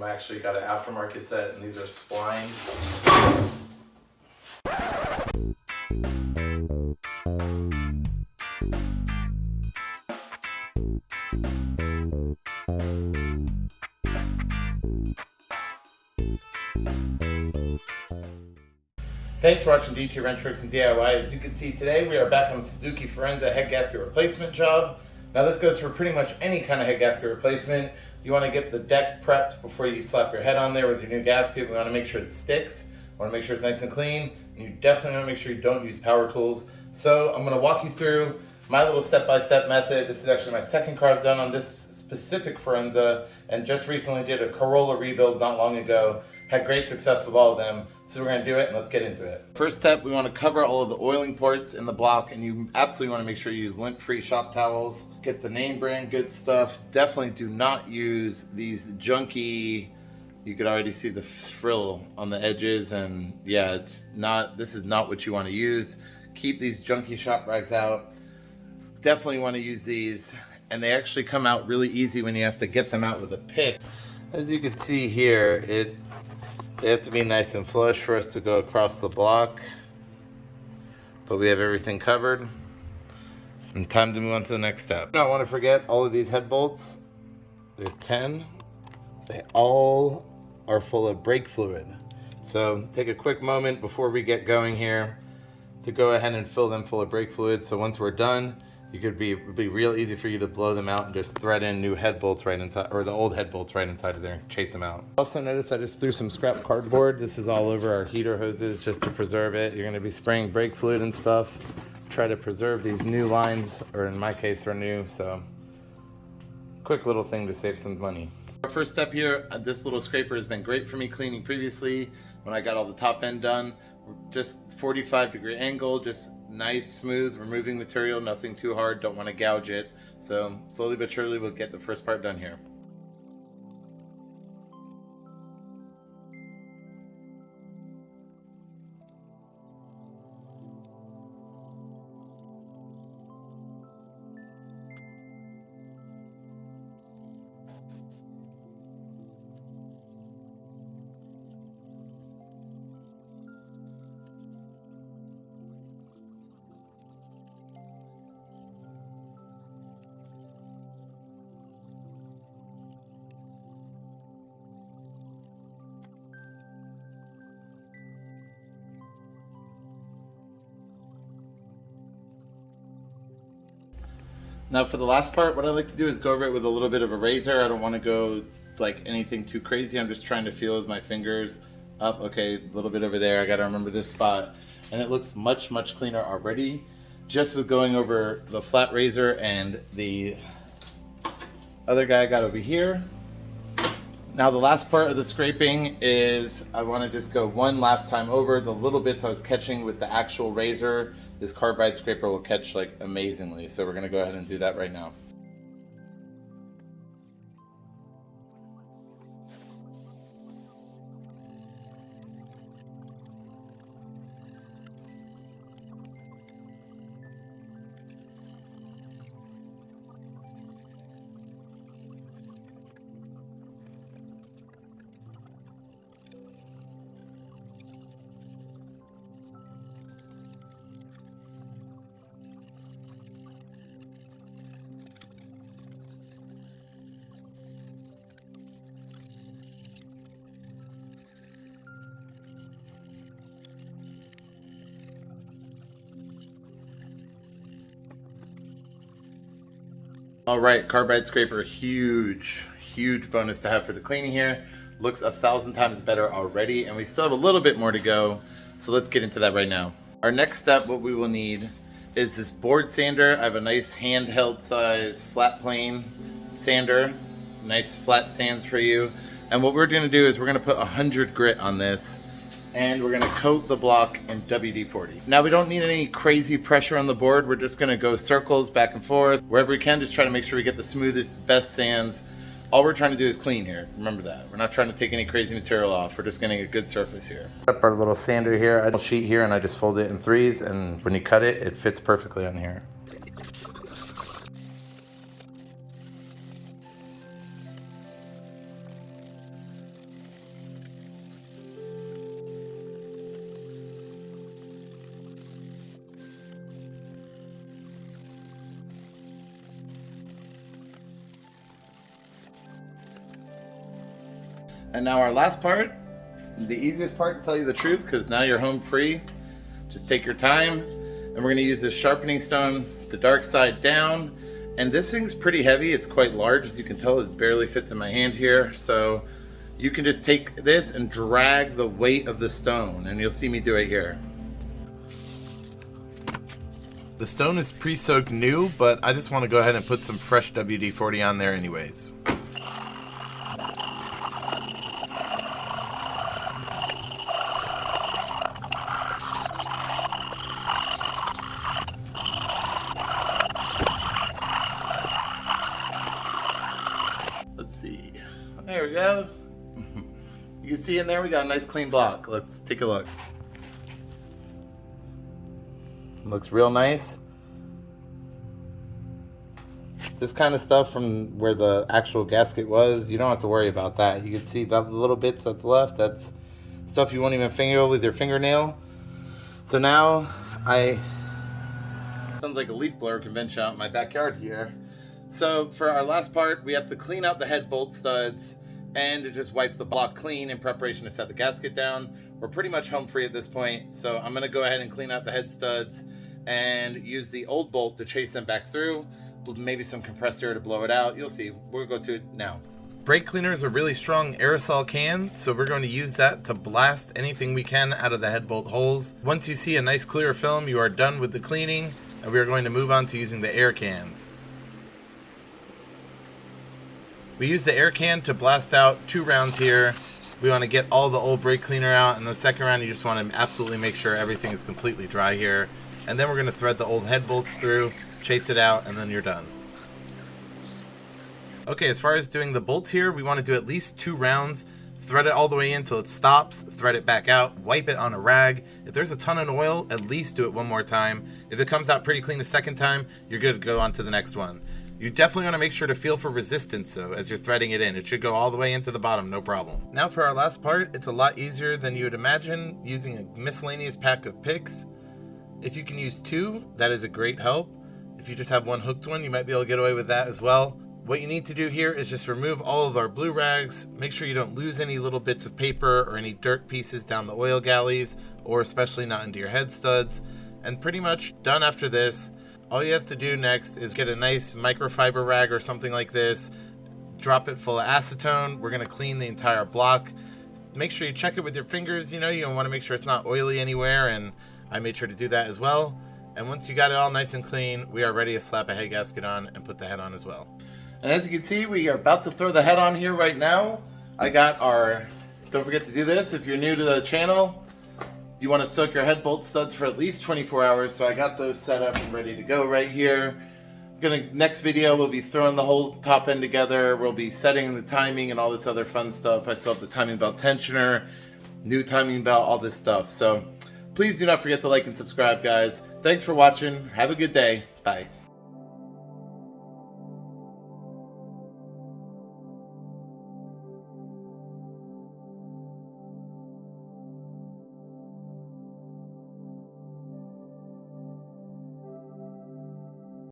I actually got an aftermarket set, and these are splined. Thanks for watching DT Wrench Tricks and DIY. As you can see today, we are back on the Suzuki Forenza head gasket replacement job. Now this goes for pretty much any kind of head gasket replacement. You want to get the deck prepped before you slap your head on there with your new gasket. We want to make sure it sticks. We want to make sure it's nice and clean. And you definitely want to make sure you don't use power tools. So I'm going to walk you through my little step-by-step method. This is actually my second car I've done on this specific Forenza, and just recently did a Corolla rebuild not long ago. Had great success with all of them. So we're gonna do it and let's get into it. First step, we wanna cover all of the oiling ports in the block, and you absolutely wanna make sure you use lint-free shop towels. Get the name brand good stuff. Definitely do not use these junky, you could already see the frill on the edges, and yeah, this is not what you wanna use. Keep these junky shop rags out. Definitely wanna use these, and they actually come out really easy when you have to get them out with a pick. As you can see here, they have to be nice and flush for us to go across the block, but we have everything covered, and time to move on to the next step. I don't want to forget all of these head bolts. There's 10. They all are full of brake fluid. So take a quick moment before we get going here to go ahead and fill them full of brake fluid. So once we're done, it'd be real easy for you to blow them out and just thread in new head bolts right inside, or the old head bolts right inside of there and chase them out. Also notice I just threw some scrap cardboard. This is all over our heater hoses just to preserve it. You're gonna be spraying brake fluid and stuff. Try to preserve these new lines, or in my case they're new, so quick little thing to save some money. Our first step here, this little scraper has been great for me cleaning previously when I got all the top end done. Just 45-degree angle, just nice, smooth, removing material, nothing too hard, don't want to gouge it. So slowly but surely we'll get the first part done here. Now for the last part, what I like to do is go over it with a little bit of a razor. I don't want to go like anything too crazy. I'm just trying to feel with my fingers up. Okay, a little bit over there. I got to remember this spot. And it looks much, much cleaner already just with going over the flat razor and the other guy I got over here. Now the last part of the scraping is I want to just go one last time over the little bits I was catching with the actual razor. This carbide scraper will catch like amazingly, so we're going to go ahead and do that right now. All right, carbide scraper, huge bonus to have for the cleaning here. Looks 1,000 times better already, and we still have a little bit more to go. So let's get into that right now. Our next step, what we will need is this board sander. I have a nice handheld size flat plane sander, nice flat sands for you. And what we're gonna do is we're gonna put 100 grit on this, and we're gonna coat the block in WD-40. Now we don't need any crazy pressure on the board. We're just gonna go circles back and forth. Wherever we can, just try to make sure we get the smoothest, best sands. All we're trying to do is clean here. Remember that. We're not trying to take any crazy material off. We're just getting a good surface here. Up our little sander here, I sheet here, and I just fold it in threes, and when you cut it, it fits perfectly on here. And now our last part, the easiest part to tell you the truth, because now you're home free. Just take your time, and we're gonna use this sharpening stone, the dark side down. And this thing's pretty heavy, it's quite large. As you can tell, it barely fits in my hand here. So you can just take this and drag the weight of the stone, and you'll see me do it here. The stone is pre-soaked new, but I just want to go ahead and put some fresh WD-40 on there anyways. Let's see. There we go. You can see in there we got a nice clean block. Let's take a look. Looks real nice. This kind of stuff from where the actual gasket was, you don't have to worry about that. You can see the little bits that's left, that's stuff you won't even finger with your fingernail. So now sounds like a leaf blower convention out in my backyard here. So for our last part, we have to clean out the head bolt studs and to just wipe the block clean in preparation to set the gasket down. We're pretty much home free at this point, so I'm gonna go ahead and clean out the head studs and use the old bolt to chase them back through, maybe some compressed air to blow it out. You'll see, we'll go to it now. Brake cleaner is a really strong aerosol can, so we're going to use that to blast anything we can out of the head bolt holes. Once you see a nice clear film, you are done with the cleaning, and we are going to move on to using the air cans. We use the air can to blast out 2 rounds here. We want to get all the old brake cleaner out, and the second round you just want to absolutely make sure everything is completely dry here. And then we're going to thread the old head bolts through, chase it out, and then you're done. Okay, as far as doing the bolts here, we want to do at least 2 rounds. Thread it all the way in until it stops, thread it back out, wipe it on a rag. If there's a ton of oil, at least do it 1 more time. If it comes out pretty clean the second time, you're good to go on to the next one. You definitely want to make sure to feel for resistance though as you're threading it in. It should go all the way into the bottom, no problem. Now for our last part, it's a lot easier than you would imagine using a miscellaneous pack of picks. If you can use 2, that is a great help. If you just have 1 hooked one, you might be able to get away with that as well. What you need to do here is just remove all of our blue rags. Make sure you don't lose any little bits of paper or any dirt pieces down the oil galleys, or especially not into your head studs. And pretty much done after this. All you have to do next is get a nice microfiber rag or something like this, drop it full of acetone. We're going to clean the entire block. Make sure you check it with your fingers. You want to make sure it's not oily anywhere, and I made sure to do that as well. And once you got it all nice and clean, we are ready to slap a head gasket on and put the head on as well. And as you can see, we are about to throw the head on here right now. I got our, don't forget to do this if you're new to the channel. You want to soak your head bolt studs for at least 24 hours, so I got those set up and ready to go right here. Next video, we'll be throwing the whole top end together. We'll be setting the timing and all this other fun stuff. I still have the timing belt tensioner, new timing belt, all this stuff. So please do not forget to like and subscribe, guys. Thanks for watching. Have a good day. Bye.